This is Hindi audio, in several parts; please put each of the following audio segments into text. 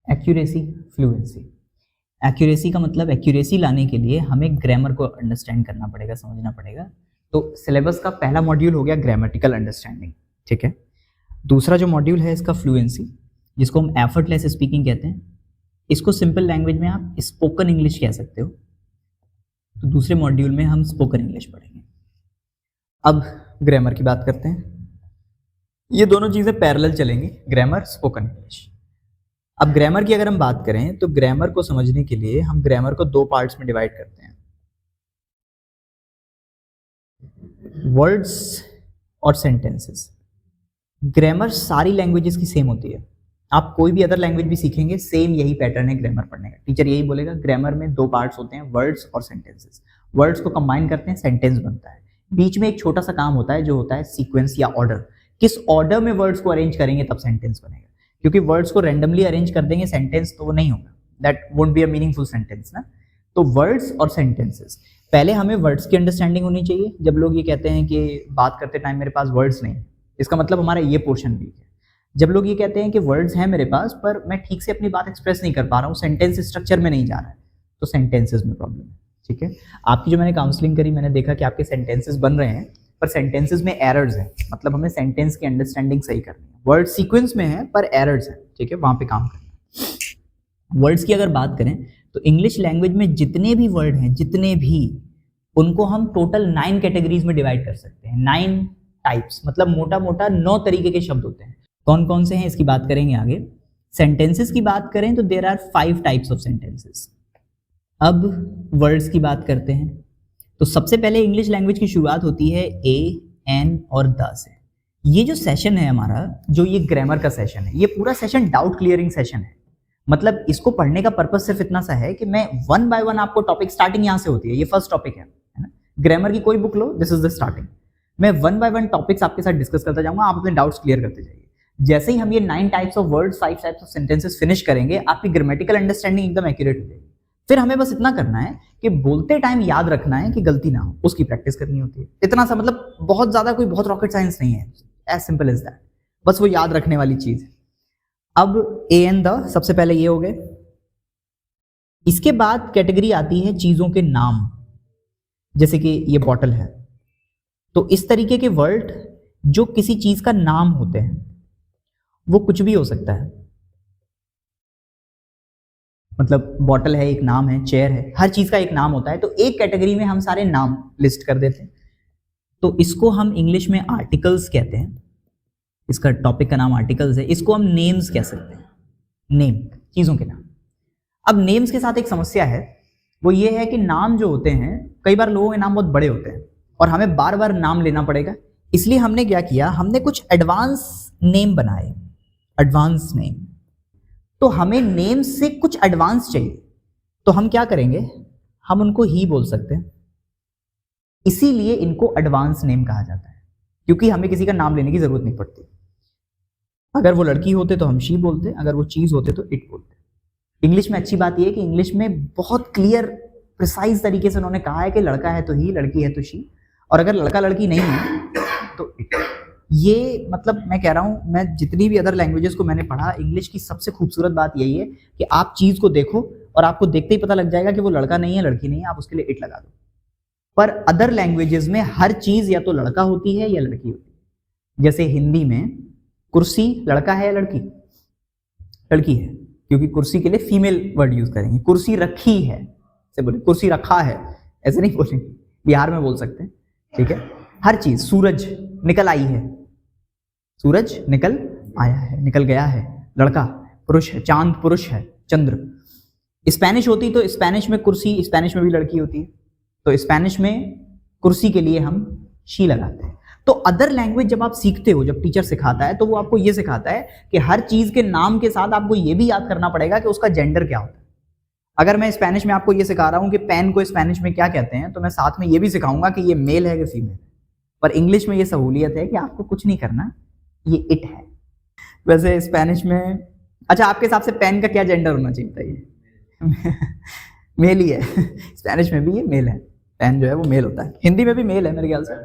Accuracy, fluency. एक्यूरेसी का मतलब, एक्यूरेसी लाने के लिए हमें ग्रामर को अंडरस्टैंड करना पड़ेगा, समझना पड़ेगा। तो सिलेबस का पहला मॉड्यूल हो गया ग्रामेटिकल अंडरस्टैंडिंग, ठीक है। दूसरा जो मॉड्यूल है इसका फ्लुएंसी, जिसको हम एफर्टलेस स्पीकिंग कहते हैं। इसको सिंपल लैंग्वेज में आप स्पोकन इंग्लिश कह सकते हो। तो दूसरे मॉड्यूल में हम स्पोकन इंग्लिश पढ़ेंगे। अब ग्रामर की बात करते हैं। ये दोनों चीजें पैरेलल चलेंगी, ग्रामर, स्पोकन इंग्लिश। अब ग्रामर की अगर हम बात करें तो ग्रामर को समझने के लिए हम ग्रामर को दो पार्ट्स में डिवाइड करते हैं, वर्ड्स और सेंटेंसेस। ग्रामर सारी लैंग्वेजेस की सेम होती है। आप कोई भी अदर लैंग्वेज भी सीखेंगे, सेम यही पैटर्न है ग्रामर पढ़ने का। टीचर यही बोलेगा, ग्रामर में दो पार्ट्स होते हैं, वर्ड्स और सेंटेंसेस। वर्ड्स को कंबाइन करते हैं, सेंटेंस बनता है। बीच में एक छोटा सा काम होता है जो होता है सीक्वेंस या ऑर्डर। किस ऑर्डर में वर्ड्स को अरेंज करेंगे तब सेंटेंस बनेगा। क्योंकि वर्ड्स को रैंडमली अरेंज कर देंगे सेंटेंस तो वो नहीं होगा, that won't be a meaningful sentence ना। तो वर्ड्स और सेंटेंसेस, पहले हमें वर्ड्स की अंडरस्टैंडिंग होनी चाहिए। जब लोग ये कहते हैं कि बात करते टाइम मेरे पास वर्ड्स नहीं, इसका मतलब हमारा ये पोर्शन वीक है। जब लोग ये कहते हैं कि वर्ड्स हैं मेरे पास पर मैं ठीक से अपनी बात एक्सप्रेस नहीं कर पा रहा हूँ, सेंटेंस स्ट्रक्चर में नहीं जा रहा है, तो सेंटेंसेस में प्रॉब्लम है, ठीक है। आपकी जो मैंने काउंसलिंग करी, मैंने देखा कि आपके सेंटेंसेस बन रहे हैं पर सेंटेंसेस में एरर्स हैं। मतलब हमें सेंटेंस की अंडरस्टैंडिंग सही करनी है। वर्ड सीक्वेंस में है पर एरर्स हैं, ठीक है, वहां पे काम करना। वर्ड्स की अगर बात करें तो इंग्लिश लैंग्वेज में जितने भी वर्ड हैं, जितने भी, उनको हम टोटल 9 कैटेगरीज में डिवाइड कर सकते हैं। 9 टाइप्स, मतलब मोटा मोटा 9 तरीके के शब्द होते हैं। कौन कौन से हैं इसकी बात करेंगे आगे। सेंटेंसेस की बात करें तो there are 5 types of sentences. अब वर्ड्स की बात करते हैं तो सबसे पहले इंग्लिश लैंग्वेज की शुरुआत होती है ए, एन और द से। ये जो सेशन है हमारा, जो ये ग्रामर का सेशन है, ये पूरा सेशन डाउट क्लियरिंग सेशन है। मतलब इसको पढ़ने का पर्पज सिर्फ इतना सा है कि मैं 1 बाय 1 आपको टॉपिक, स्टार्टिंग यहाँ से होती है, ये फर्स्ट टॉपिक है ना। ग्रामर की कोई book low, this is the starting. मैं 1 बाय 1 टॉपिक्स आपके साथ डिस्कस करता जाऊंगा, आप अपने डाउट्स क्लियर करते जाइए। जैसे ही हम ये 9 types of words, 5 types of sentences finish करेंगे, आपकी ग्रामेटिकल अंडरस्टैंडिंग एकदम एक्यूरेट हो जाएगी। फिर हमें बस इतना करना है कि बोलते टाइम याद रखना है कि गलती ना हो, उसकी प्रैक्टिस करनी होती है। इतना सा, मतलब बहुत ज्यादा कोई बहुत रॉकेट साइंस नहीं है, एज सिंपल एज दैट, बस वो याद रखने वाली चीज है। अब ए एन द, सबसे पहले ये हो गए। इसके बाद कैटेगरी आती है चीजों के नाम, जैसे कि ये बॉटल है। तो इस तरीके के वर्ड जो किसी चीज का नाम होते हैं, वो कुछ भी हो सकता है। मतलब बॉटल है, एक नाम है, चेयर है, हर चीज का एक नाम होता है। तो एक कैटेगरी में हम सारे नाम लिस्ट कर देते हैं, तो इसको हम इंग्लिश में आर्टिकल्स कहते हैं। इसका टॉपिक का नाम आर्टिकल्स है। इसको हम नेम्स कह सकते हैं, नेम, चीजों के नाम। अब नेम्स के साथ एक समस्या है, वो ये है कि नाम जो होते हैं, कई बार लोगों के नाम बहुत बड़े होते हैं और हमें बार बार नाम लेना पड़ेगा। इसलिए हमने क्या किया, हमने कुछ एडवांस नेम बनाए, एडवांस नेम। तो हमें नेम से कुछ एडवांस चाहिए, तो हम क्या करेंगे, हम उनको ही बोल सकते हैं। इसीलिए इनको एडवांस नेम कहा जाता है, क्योंकि हमें किसी का नाम लेने की जरूरत नहीं पड़ती। अगर वो लड़की होते तो हम शी बोलते, अगर वो चीज होते तो इट बोलते। इंग्लिश में अच्छी बात यह है कि इंग्लिश में बहुत क्लियर, प्रिसाइज तरीके से उन्होंने कहा है कि लड़का है तो ही, लड़की है तो शी, और अगर लड़का लड़की नहीं है तो इट। ये मतलब मैं कह रहा हूं, मैं जितनी भी अदर लैंग्वेजेस को मैंने पढ़ा, इंग्लिश की सबसे खूबसूरत बात यही है कि आप चीज को देखो और आपको देखते ही पता लग जाएगा कि वो लड़का नहीं है, लड़की नहीं है, आप उसके लिए इट लगा दो। पर अदर लैंग्वेजेस में हर चीज या तो लड़का होती है या लड़की होती है। जैसे हिंदी में कुर्सी लड़का है या लड़की, लड़की है, क्योंकि कुर्सी के लिए फीमेल वर्ड यूज करेंगे। कुर्सी रखी है से बोले, कुर्सी रखा है ऐसे नहीं बोलेंगे, बिहार में बोल सकते हैं, ठीक है। हर चीज, सूरज निकल आई है, सूरज निकल आया है, निकल गया है, लड़का पुरुष है, चांद पुरुष है, चंद्र। स्पेनिश होती तो स्पेनिश में कुर्सी, स्पेनिश में भी लड़की होती है, तो स्पेनिश में कुर्सी के लिए हम शी लगाते हैं। तो अदर लैंग्वेज जब आप सीखते हो, जब टीचर सिखाता है तो वो आपको ये सिखाता है कि हर चीज के नाम के साथ आपको ये भी याद करना पड़ेगा कि उसका जेंडर क्या होता है। अगर मैं स्पेनिश में आपको ये सिखा रहा हूं कि पेन को स्पेनिश में क्या कहते हैं, तो मैं साथ में ये भी सिखाऊंगा कि ये मेल है कि फीमेल। पर इंग्लिश में ये सहूलियत है कि आपको कुछ नहीं करना, ये इट है। वैसे स्पेनिश में, अच्छा आपके हिसाब से पेन का क्या जेंडर होना चाहिए बताइए? मेल ही है। स्पेनिश में भी ये मेल है, पेन जो है वो मेल होता है। हिंदी में भी मेल है मेरे ख्याल से,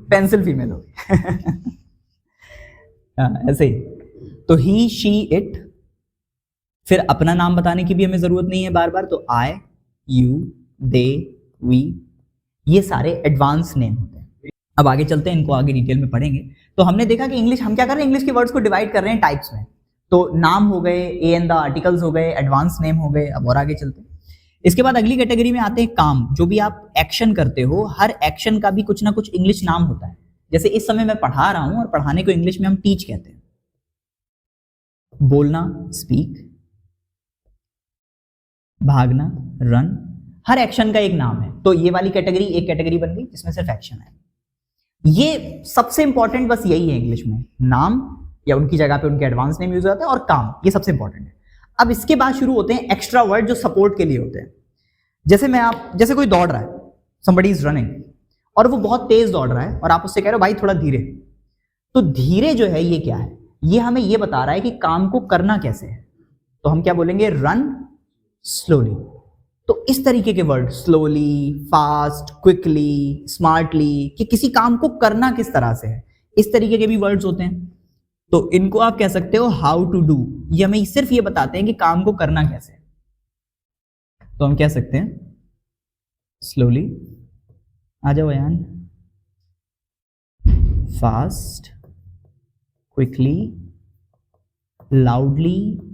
पेंसिल फीमेल होगी। हाँ ऐसे ही। तो ही, शी, इट फिर अपना नाम बताने की भी हमें जरूरत नहीं है बार बार, तो आई, यू, दे, वी, ये सारे एडवांस नेम होते हैं। अब आगे चलते हैं, इनको आगे डिटेल में पढ़ेंगे। तो हमने देखा कि इंग्लिश, हम क्या कर रहे हैं, इंग्लिश के वर्ड्स को डिवाइड कर रहे हैं टाइप्स में। तो नाम हो गए, ए एंड द आर्टिकल्स हो गए, एडवांस नेम हो गए। अब और आगे चलते हैं। इसके बाद अगली कैटेगरी में आते हैं काम। जो भी आप एक्शन करते हो, हर एक्शन का भी कुछ ना कुछ इंग्लिश नाम होता है। जैसे इस समय मैं पढ़ा रहा हूं, और पढ़ाने को इंग्लिश में हम टीच कहते हैं। बोलना, स्पीक, भागना, रन, हर एक्शन का एक नाम है। तो ये वाली कैटेगरी एक कैटेगरी बन गई जिसमें सिर्फ एक्शन है। ये सबसे इंपॉर्टेंट बस यही है इंग्लिश में, नाम या उनकी जगह पे उनके एडवांस नेम यूज होते हैं, और काम, ये सबसे इंपॉर्टेंट है। अब इसके बाद शुरू होते हैं एक्स्ट्रा वर्ड जो सपोर्ट के लिए होते हैं। जैसे कोई दौड़ रहा है, somebody is running, और वो बहुत तेज दौड़ रहा है, और आप उससे कह रहे हो भाई थोड़ा धीरे। तो धीरे जो है ये क्या है, ये हमें ये बता रहा है कि काम को करना कैसे है। तो हम क्या बोलेंगे, रन स्लोली। तो इस तरीके के word, slowly, fast, quickly, smartly, कि किसी काम को करना किस तरह से है, इस तरीके के भी वर्ड्स होते हैं। तो इनको आप कह सकते हो हाउ टू डू। ये हमें सिर्फ ये बताते हैं कि काम को करना कैसे है। तो हम कह सकते हैं स्लोली, आ जाओ यान, फास्ट, क्विकली, लाउडली।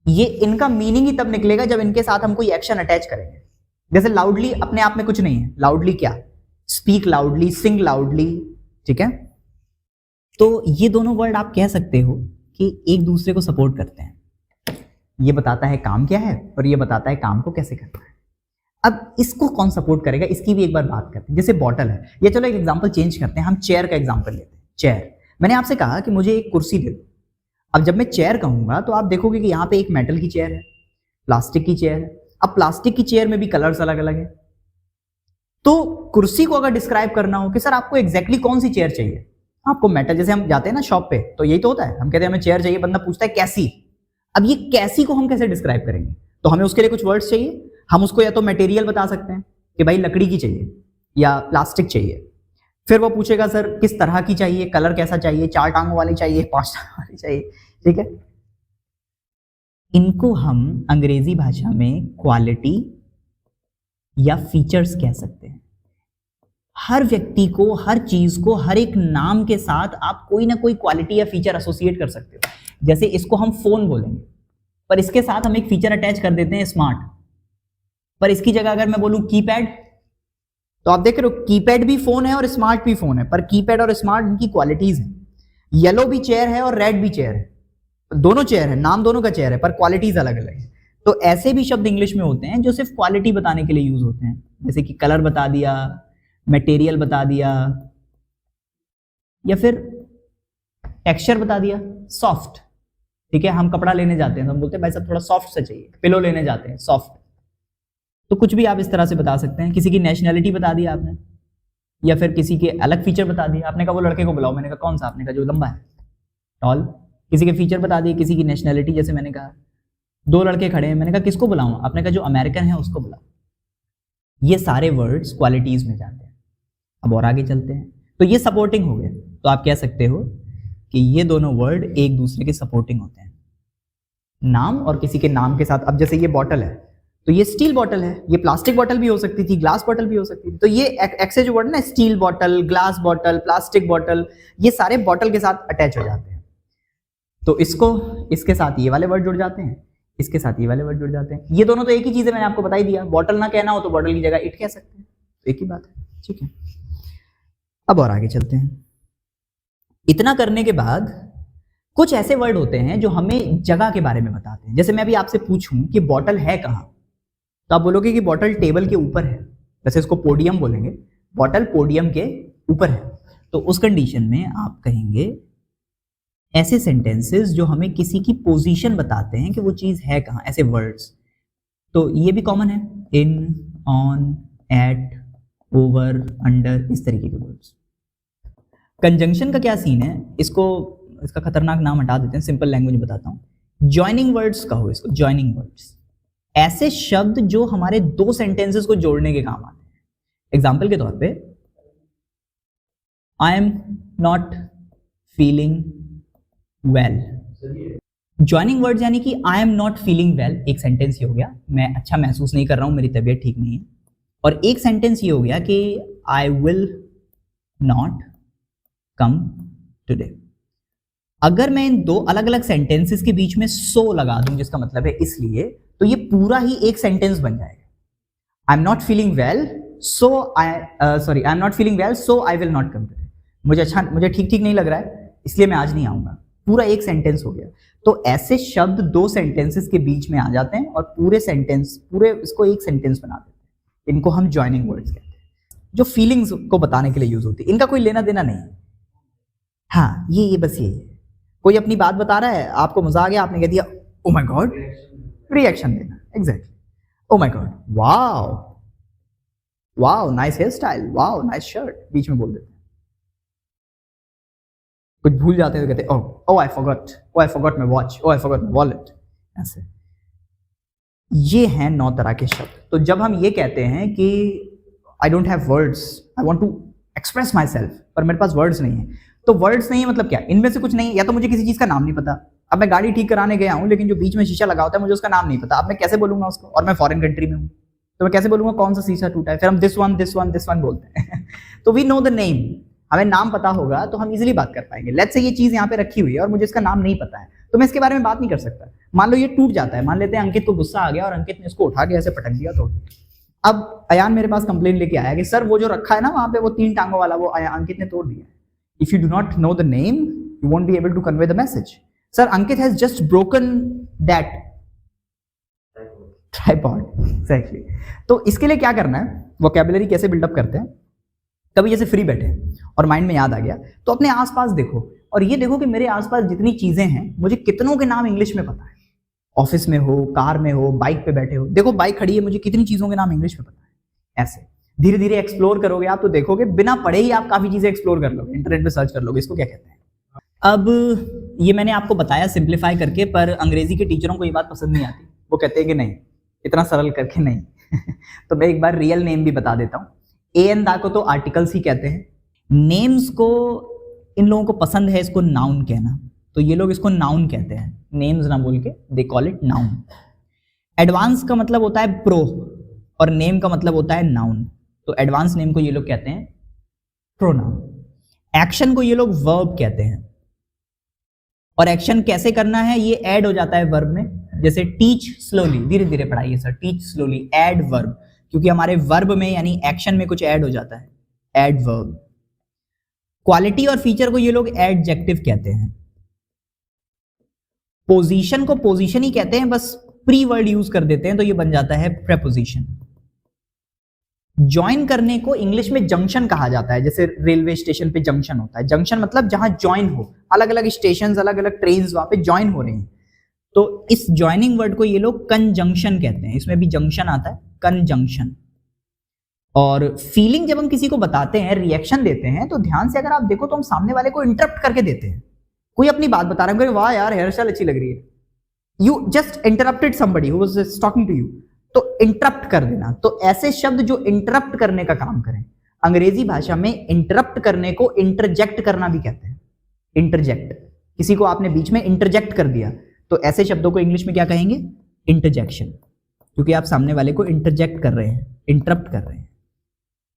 ये इनका मीनिंग ही तब निकलेगा जब इनके साथ हम कोई एक्शन अटैच करेंगे। जैसे लाउडली अपने आप में कुछ नहीं है, लाउडली क्या, स्पीक लाउडली, सिंग लाउडली, ठीक है। तो ये दोनों वर्ड आप कह सकते हो कि एक दूसरे को सपोर्ट करते हैं। ये बताता है काम क्या है, और ये बताता है काम को कैसे करना है। अब इसको कौन सपोर्ट करेगा, इसकी भी एक बार बात करते हैं। जैसे बॉटल है, या चलो एक एग्जांपल चेंज करते हैं, हम चेयर का एग्जांपल लेते हैं। चेयर, मैंने आपसे कहा कि मुझे एक कुर्सी दे दो। अब जब मैं चेयर कहूंगा तो आप देखोगे कि यहाँ पे एक मेटल की चेयर है, प्लास्टिक की चेयर है। अब प्लास्टिक की चेयर में भी कलर्स अलग अलग है। तो कुर्सी को अगर डिस्क्राइब करना हो कि सर आपको एग्जैक्टली कौन सी चेयर चाहिए, आपको मेटल, जैसे हम जाते हैं ना शॉप पे, तो यही तो होता है, हम कहते हैं हमें चेयर चाहिए, बंदा पूछता है कैसी। अब ये कैसी को हम कैसे डिस्क्राइब करेंगे, तो हमें उसके लिए कुछ वर्ड्स चाहिए। हम उसको या तो मटेरियल बता सकते हैं कि भाई लकड़ी की चाहिए या प्लास्टिक चाहिए। फिर वो पूछेगा सर किस तरह की चाहिए, कलर कैसा चाहिए, 4 टांगों वाली चाहिए, 5 टांगों वाली चाहिए, ठीक है। इनको हम अंग्रेजी भाषा में क्वालिटी या फीचर्स कह सकते हैं। हर व्यक्ति को, हर चीज को, हर एक नाम के साथ आप कोई ना कोई क्वालिटी या फीचर एसोसिएट कर सकते हो। जैसे इसको हम फोन बोलेंगे, पर इसके साथ हम एक फीचर अटैच कर देते हैं स्मार्ट। पर इसकी जगह अगर मैं बोलूं कीपैड, तो आप देख रहे हो कीपैड भी फोन है और स्मार्ट भी फोन है, पर कीपैड और स्मार्ट इनकी क्वालिटीज हैं। येलो भी चेयर है और रेड भी चेयर है, दोनों चेयर है, नाम दोनों का चेयर है, पर क्वालिटीज अलग अलग है। तो ऐसे भी शब्द इंग्लिश में होते हैं जो सिर्फ क्वालिटी बताने के लिए यूज होते हैं। जैसे कि कलर बता दिया, मटेरियल बता दिया, या फिर टेक्सचर बता दिया, सॉफ्ट, ठीक है। हम कपड़ा लेने जाते हैं तो हम बोलते हैं भाई साहब थोड़ा सॉफ्ट सा चाहिए, पिलो लेने जाते हैं सॉफ्ट। तो कुछ भी आप इस तरह से बता सकते हैं। किसी की नेशनैलिटी बता दिया आपने, या फिर किसी के अलग फीचर बता दिया। आपने कहा वो लड़के को बुलाओ, मैंने कहा कौन सा, आपने कहा जो लंबा है, टॉल। किसी के फीचर बता दिए, किसी की नेशनैलिटी, जैसे मैंने कहा 2 लड़के खड़े हैं, मैंने कहा किसको बुलाऊं, आपने कहा जो अमेरिकन है उसको बुलाओ। ये सारे वर्ड्स क्वालिटीज में जाते हैं। अब और आगे चलते हैं, तो ये सपोर्टिंग हो गए। तो आप कह सकते हो कि ये दोनों वर्ड एक दूसरे के सपोर्टिंग होते हैं, नाम और किसी के नाम के साथ। अब जैसे ये बॉटल है, तो ये स्टील बॉटल है, ये प्लास्टिक बॉटल भी हो सकती थी, ग्लास बॉटल भी हो सकती थी। तो ये एक्से जो वर्ड ना, steel bottle, glass bottle, plastic bottle, ये सारे बॉटल के साथ अटैच हो जाते हैं। तो इसके साथ ये वाले वर्ड जुड़ जाते हैं, इसके साथ ये वाले वर्ड जुड़ जाते हैं। ये दोनों तो एक ही चीज है, मैंने आपको बता ही दिया। बॉटल ना कहना हो तो बॉटल की जगह इट कह सकते हैं, एक ही बात है, ठीक है। अब और आगे चलते हैं। इतना करने के बाद कुछ ऐसे वर्ड होते हैं जो हमें जगह के बारे में बताते हैं। जैसे मैं अभी आपसे पूछूं कि बॉटल है कहां, तो आप बोलोगे कि बॉटल टेबल के ऊपर है। वैसे इसको पोडियम बोलेंगे, बॉटल पोडियम के ऊपर है। तो उस कंडीशन में आप कहेंगे ऐसे सेंटेंसेस जो हमें किसी की पोजीशन बताते हैं कि वो चीज है कहां, ऐसे वर्ड्स। तो ये भी कॉमन है, इन, ऑन, एट, ओवर, अंडर, इस तरीके के वर्ड्स। कंजंक्शन का क्या सीन है, इसका खतरनाक नाम हटा देते हैं, सिंपल लैंग्वेज बताता हूं। जॉइनिंग वर्ड्स कहो इसको, जॉइनिंग वर्ड्स, ऐसे शब्द जो हमारे 2 सेंटेंसेस को जोड़ने के काम आते हैं। एग्जाम्पल के तौर पे, I am not feeling well, joining words यानी कि I am not feeling well, एक सेंटेंस ये हो गया, मैं अच्छा महसूस नहीं कर रहा हूं, मेरी तबीयत ठीक नहीं है। और एक सेंटेंस ये हो गया कि I will not come today. अगर मैं इन दो अलग अलग सेंटेंसेस के बीच में सो लगा दूं, जिसका मतलब है इसलिए, तो ये पूरा ही एक सेंटेंस बन जाएगा। I am not feeling well so I am not feeling well so I will not come today. मुझे ठीक नहीं लग रहा है, इसलिए मैं आज नहीं आऊंगा। पूरा एक सेंटेंस हो गया। तो ऐसे शब्द दो सेंटेंसेस के बीच में आ जाते हैं और पूरे इसको एक सेंटेंस बना देते हैं। इनको हम ज्वाइनिंग वर्ड्स कहते हैं, जो फीलिंग्स को बताने के लिए यूज होती है। इनका कोई लेना देना नहीं। हाँ, ये बस यही है। कोई अपनी बात बता रहा है, आपको मजा आ गया, आपने कह दिया ओ माय गॉड, रिएक्शन देना। Exactly, oh my God, wow wow nice hair style, wow nice shirt, बीच में बोल देते हैं। कुछ भूल जाते हैं तो कहते हैं oh I forgot my watch, oh I forgot my wallet. ऐसे ये हैं 9 तरह के शब्द। तो जब हम ये कहते हैं कि I don't have words, I want to express myself, पर मेरे पास वर्ड्स नहीं है, तो वर्ड्स नहीं है मतलब क्या? इनमें से कुछ नहीं है, या तो मुझे किसी चीज का नाम नहीं पता। अब मैं गाड़ी ठीक कराने गया हूं, लेकिन जो बीच में शीशा लगा होता है मुझे उसका नाम नहीं पता। अब मैं कैसे बोलूंगा उसको? और मैं फॉरेन कंट्री में हूं, तो मैं कैसे बोलूंगा कौन सा शीशा टूटा है? फिर हम दिस वन बोलते हैं। तो वी नो द नेम, हमें नाम पता होगा तो हम इजीली बात कर पाएंगे। लेट्स से ये चीज यहाँ पे रखी हुई है और मुझे इसका नाम नहीं पता है, तो मैं इसके बारे में बात नहीं कर सकता। मान लो ये टूट जाता है, मान लेते हैं अंकित को गुस्सा आ गया और अंकित ने इसको उठा के ऐसे पटक दिया, तो अब अयान मेरे पास कंप्लेन लेके आया कि सर वो जो रखा है ना वहां पे, वो 3 टांगों वाला, वो अंकित ने तोड़ दिया। If you do not know the name, you won't be able to convey the message. Sir, Ankit has just broken that tripod. Exactly. तो इसके लिए क्या करना है, वोकैबुलरी कैसे बिल्डअप करते हैं? कभी जैसे फ्री बैठे और माइंड में याद आ गया, तो अपने आसपास देखो और ये देखो कि मेरे आसपास जितनी चीजें हैं, मुझे कितनों के नाम इंग्लिश में पता है। ऑफिस में हो, कार में हो, बाइक पे बैठे हो, देखो बाइक खड़ी है, मुझे कितनी चीजों के नाम इंग्लिश में पता है। ऐसे धीरे धीरे एक्सप्लोर करोगे आप, तो देखोगे बिना पढ़े ही आप काफी चीजें एक्सप्लोर कर लोगे, इंटरनेट पे सर्च कर लोगे इसको क्या कहते हैं। अब ये मैंने आपको बताया सिंप्लीफाई करके, पर अंग्रेजी के टीचरों को ये बात पसंद नहीं आती। वो कहते हैं कि नहीं, इतना सरल करके नहीं। तो मैं एक बार रियल नेम भी बता देता हूँ। एन दा को तो आर्टिकल्स ही कहते हैं। नेम्स को इन लोगों को पसंद है इसको नाउन कहना, तो ये लोग इसको नाउन कहते हैं, नेम्स ना बोल के they call it noun. Advance का मतलब होता है प्रो और नेम का मतलब होता है नाउन, तो एडवांस नेम को ये लोग कहते हैं प्रोनाउन। एक्शन को ये लोग वर्ब कहते हैं, और एक्शन कैसे करना है ये ऐड हो जाता है वर्ब में। जैसे टीच स्लोली, धीरे धीरे पढ़ाइए sir, teach slowly, add verb, क्योंकि हमारे वर्ब में यानी एक्शन में कुछ ऐड हो जाता है, ऐड वर्ब। क्वालिटी और फीचर को ये लोग एडजेक्टिव कहते हैं। पोजीशन को पोजीशन ही कहते हैं, बस प्री वर्ड यूज कर देते हैं तो ये बन जाता है प्रेपोजिशन। ज्वाइन करने को इंग्लिश में जंक्शन कहा जाता है, जैसे रेलवे स्टेशन पे जंक्शन होता है। जंक्शन मतलब जहां ज्वाइन हो, अलग अलग स्टेशन, अलग अलग ट्रेन वहां पे ज्वाइन हो रही हैं, तो इस ज्वाइनिंग वर्ड को ये लोग कंजंक्शन कहते हैं। इसमें भी जंक्शन आता है, कंजंक्शन। और फीलिंग जब हम किसी को बताते हैं, रिएक्शन देते हैं, तो ध्यान से अगर आप देखो तो हम सामने वाले को इंटरप्ट करके देते हैं। कोई अपनी बात बता रहा है, वाह यार हेयर स्टाइल अच्छी लग रही है, you just interrupted somebody who was talking to you, तो इंटरप्ट कर देना। तो ऐसे शब्द जो इंटरप्ट करने का काम करें, अंग्रेजी भाषा में इंटरप्ट करने को इंटरजेक्ट करना भी कहते हैं। इंटरजेक्ट, किसी को आपने बीच में इंटरजेक्ट कर दिया, तो ऐसे शब्दों को इंग्लिश में क्या कहेंगे? इंटरजेक्शन, क्योंकि आप सामने वाले को इंटरजेक्ट कर रहे हैं, इंटरप्ट कर रहे हैं।